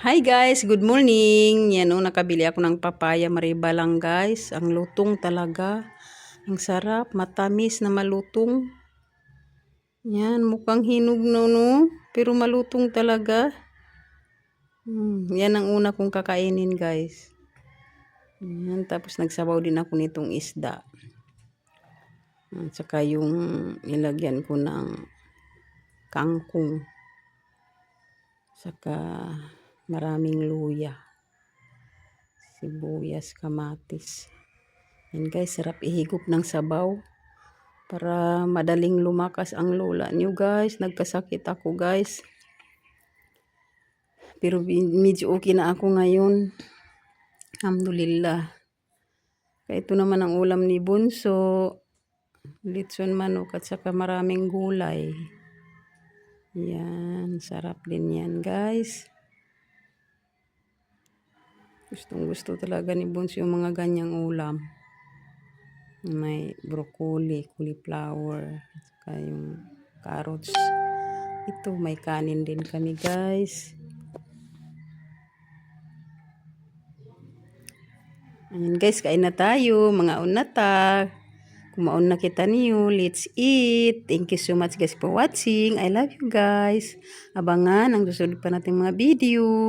Hi guys, good morning. Yan o, nakabili ako ng papaya mariba lang guys. Ang lutong talaga. Ang sarap, matamis na malutong. Yan, mukhang hinog no. Pero malutong talaga. Yan ang una kong kakainin guys. Yan, tapos nagsabaw din ako nitong isda. At saka yung ilagyan ko ng kangkong. Saka maraming luya, sibuyas, kamatis. Yan guys, sarap ihigop ng sabaw para madaling lumakas ang lola niyo guys. Nagkasakit ako guys. Pero medyo okay na ako ngayon. Alhamdulillah. Kaya ito naman ang ulam ni Bunso. Litson manok at saka maraming gulay. Yan, sarap din yan guys. Gustong gusto talaga ni Bunso yung mga ganyang ulam. May broccoli, cauliflower, at saka yung carrots. Ito, may kanin din kami guys. Ayan guys, kain na tayo. Mga unata. Kumaon na kita niyo. Let's eat. Thank you so much guys for watching. I love you guys. Abangan ang susunod pa nating mga video.